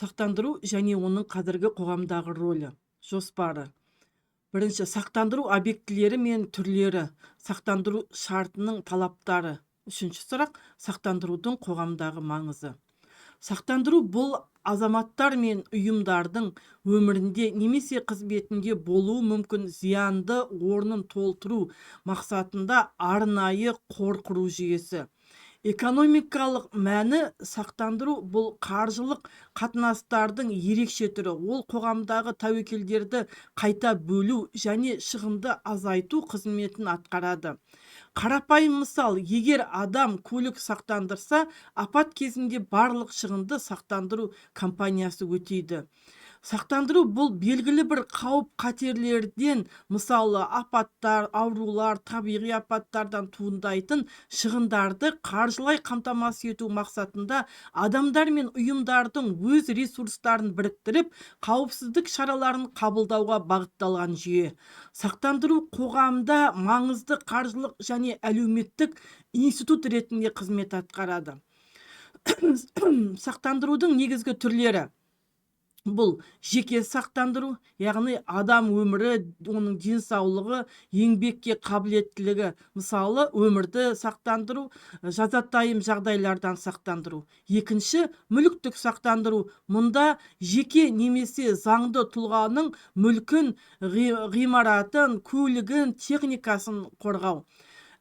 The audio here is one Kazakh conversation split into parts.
Сақтандыру және оның қазіргі қоғамдағы рөлі, жоспары. Бірінші, сақтандыру объектілері мен түрлері, сақтандыру шартының талаптары. Үшінші сұрақ, сақтандырудың қоғамдағы маңызы. Сақтандыру бұл азаматтар мен ұйымдардың өмірінде немесе қызметінде болуы мүмкін зиянды орнын толтыру мақсатында арнайы қор құру жүйесі. Экономикалық мәні сақтандыру бұл қаржылық қатынастардың ерекше түрі. Ол қоғамдағы тәуекелдерді қайта бөлу және шығынды азайту қызметін атқарады. Қарапайым мысал, егер адам көлік сақтандырса, апат кезінде барлық шығынды сақтандыру компаниясы өтейді. Сақтандыру бұл белгілі бір қауіп қатерлерден, мысалы апаттар, аурулар, табиғи апаттардан туындайтын шығындарды қаржылай қамтамасыз ету мақсатында адамдар мен ұйымдардың өз ресурстарын біріктіріп, қауіпсіздік шараларын қабылдауға бағытталған жүйе. Сақтандыру қоғамда маңызды қаржылық және әлеуметтік институт ретінде қызмет атқарады. Сақтандырудың негізгі түрлері. Бұл жеке сақтандыру, яғни адам өмірі, оның денсаулығы, еңбекке қабілеттілігі, мысалы өмірді сақтандыру, жазатайым жағдайлардан сақтандыру. Екінші, мүліктік сақтандыру. Мұнда жеке немесе заңды тұлғаның мүлкін, ғимаратын, көлігін, техникасын қорғау.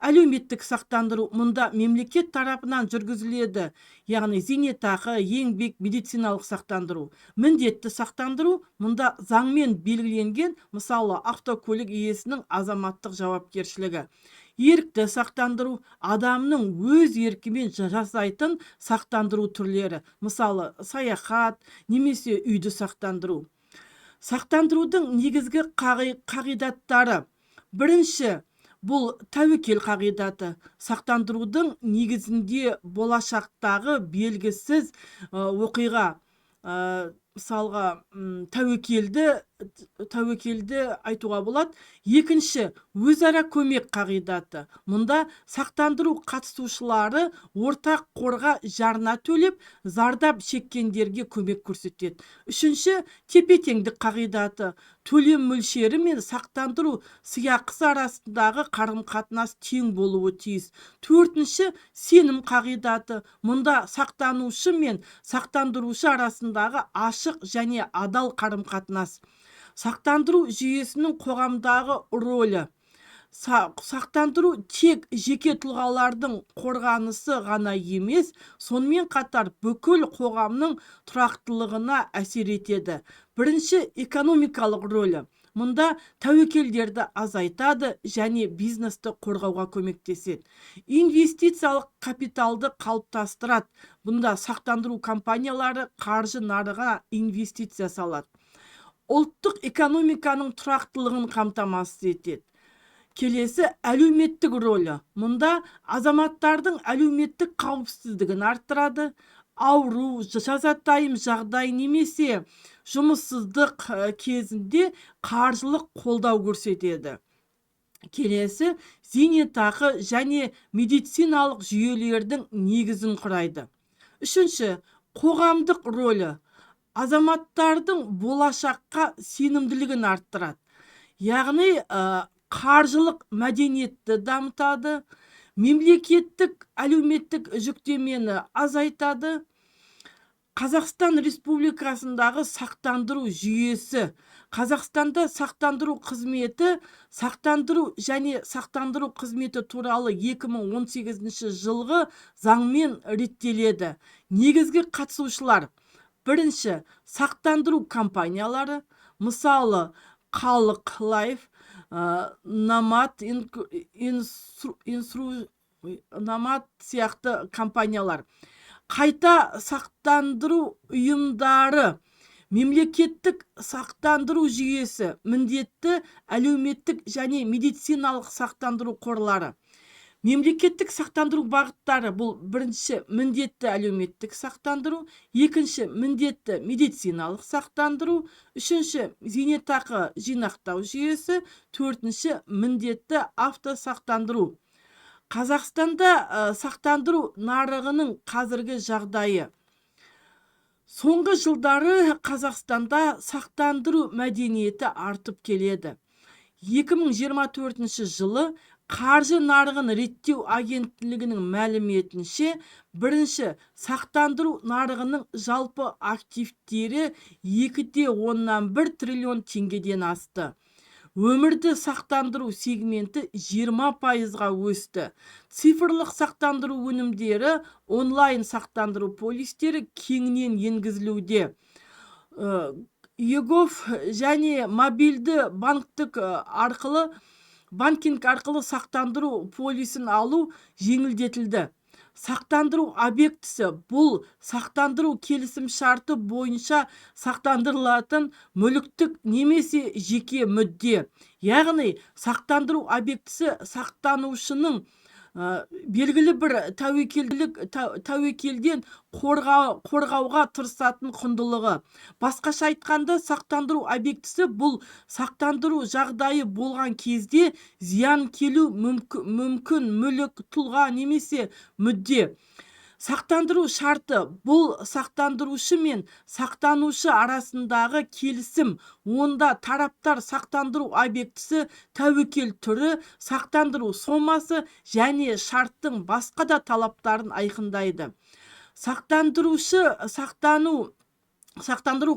Әлеуметтік сақтандыру мұнда мемлекет тарапынан жүргізіледі, яғни зейнетақы, еңбек, медициналық сақтандыру. Міндетті сақтандыру мұнда заңмен белгіленген, мысалы автокөлік иесінің азаматтық жауапкершілігі. Ерікті сақтандыру адамның өз еркімен жасайтын сақтандыру түрлері, мысалы саяхат немесе үйді сақтандыру. Сақтандырудың негізгі қағидаттары. Бірінші, бұл тәуекел қағидаты. Сақтандырудың негізінде болашақтағы белгісіз оқиға, мысалға тәуекелді айтуға болады. Екінші, өзара көмек қағидаты. Мұнда сақтандыру қатысушылары ортақ қорға жарна төлеп, зардап шеккендерге көмек көрсетеді. Үшінші, тепе-теңдік қағидаты. Төлем мөлшері мен сақтандыру сыйақысы арасындағы қарым-қатынас тең болуы тиіс. Төртінші, сенім қағидаты. Мұнда сақтанушы мен сақтандырушы арасындағы ашық және адал қарым-қатынас. Сақтандыру жүйесінің қоғамдағы рөлі. Сақтандыру тек жеке тұлғалардың қорғанысы ғана емес, сонымен қатар бүкіл қоғамның тұрақтылығына әсер етеді. Бірінші, экономикалық рөлі. Мұнда тәуекелдерді азайтады және бизнесті қорғауға көмектеседі. Инвестициялық капиталды қалыптастырады. Бұнда сақтандыру компаниялары қаржы нарығына инвестиция салады. Ұлттық экономиканың тұрақтылығын қамтамасыз етеді. Келесі, әлеуметтік рөлі. Мұнда азаматтардың әлеуметтік қауіпсіздігін арттырады. Ауру, жазатайым жағдай немесе жұмыссыздық кезінде қаржылық қолдау көрсетеді. Келесі, зейнетақы және медициналық жүйелердің негізін құрайды. Үшінші, қоғамдық рөлі. Азаматтардың болашаққа сенімділігін арттырады. Яғни қаржылық мәдениетті дамытады, мемлекеттік әлеуметтік жүктемені азайтады. Қазақстан Республикасындағы сақтандыру жүйесі. Қазақстанда сақтандыру қызметі, сақтандыру және сақтандыру қызметі туралы 2018 жылғы заңмен реттеледі. Негізгі қатысушылар. Бірінші, сақтандыру компаниялары, мысалы Халық Лайф, Номад сияқты компаниялар. Қайта сақтандыру ұйымдары. Мемлекеттік сақтандыру жүйесі, міндетті әлеуметтік және медициналық сақтандыру қорлары. Мемлекеттік сақтандыру бағыттары. Бұл бірінші, міндетті әлеуметтік сақтандыру. Екінші, міндетті медициналық сақтандыру. Үшінші, зейнетақы жинақтау жүйесі. Төртінші, міндетті автосақтандыру. Қазақстанда сақтандыру нарығының қазіргі жағдайы. Соңғы жылдары Қазақстанда сақтандыру мәдениеті артып келеді. 2024 жылы қаржы нарығын реттеу агенттілігінің мәліметінше, бірінші сақтандыру нарығының жалпы активтері 2,1 триллион теңгеден асты. Өмірді сақтандыру сегменті 20%-ға өсті. Цифрлық сақтандыру өнімдері, онлайн сақтандыру полистері кеңінен енгізілуде. егов және мобильді банкинг арқылы сақтандыру полисін алу жеңілдетілді. Сақтандыру объектісі бұл сақтандыру келісімшарты бойынша сақтандырылатын мүліктік немесе жеке мүдде. Яғни сақтандыру объектісі сақтанушының белгілі бір тәуекелден қорғауға тырысатын құндылығы. Басқаша айтқанда, сақтандыру объектісі бұл сақтандыру жағдайы болған кезде зиян келу мүмкін мүлік, тұлға немесе мүдде. Сақтандыру шарты бұл сақтандырушы мен сақтанушы арасындағы келісім. Онда тараптар сақтандыру объектісі, тәуекел түрі, сақтандыру сомасы және шарттың басқа да талаптарын айқындайды. Сақтандырушы сақтандыру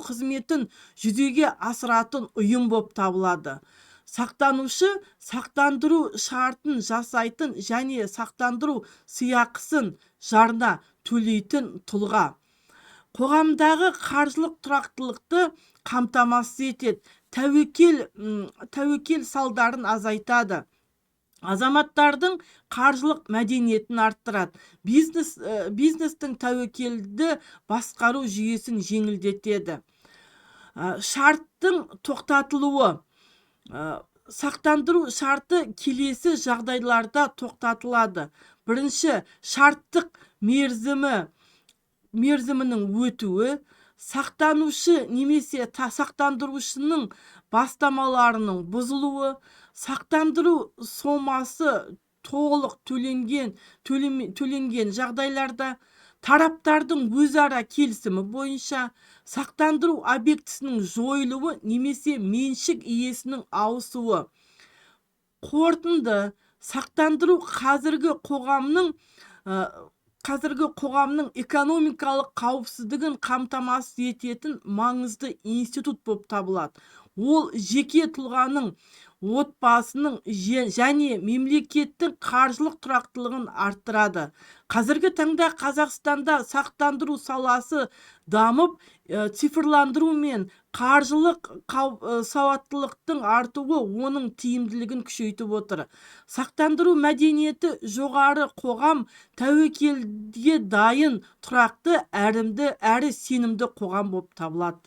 қызметін жүзеге асыратын ұйым болып табылады. Сақтанушы сақтандыру шартын жасайтын және сақтандыру сыйақысын жарна төлейтін тұлға. Қоғамдағы қаржылық тұрақтылықты қамтамасыз етеді. Тәуекел салдарын азайтады. Азаматтардың қаржылық мәдениетін арттырады. Бизнестің тәуекелді басқару жүйесін жеңілдетеді. Шарттың тоқтатылуы. Сақтандыру шарты келесі жағдайларда тоқтатылады. Бірінші, шарттық мерзімінің өтуі, сақтанушы немесе сақтандырушының бастамаларының бұзылуы, сақтандыру сомасы толық төленген жағдайларда, тараптардың өзара келісімі бойынша сақтандыру объектісінің жойылуы немесе меншік иесінің ауысуы. Қорытынды, сақтандыру қазіргі қоғамның экономикалық қауіпсіздігін қамтамасыз ететін маңызды институт болып табылады. Ол жеке тұлғаның, отбасының және мемлекеттің қаржылық тұрақтылығын арттырады. Қазіргі таңда Қазақстанда сақтандыру саласы дамып, цифрландыру мен қаржылық сауаттылықтың артуы оның тиімділігін күшейтіп отыр. Сақтандыру мәдениеті жоғары қоғам тәуекелге дайын, тұрақты, әрі сенімді қоғам болып табылады.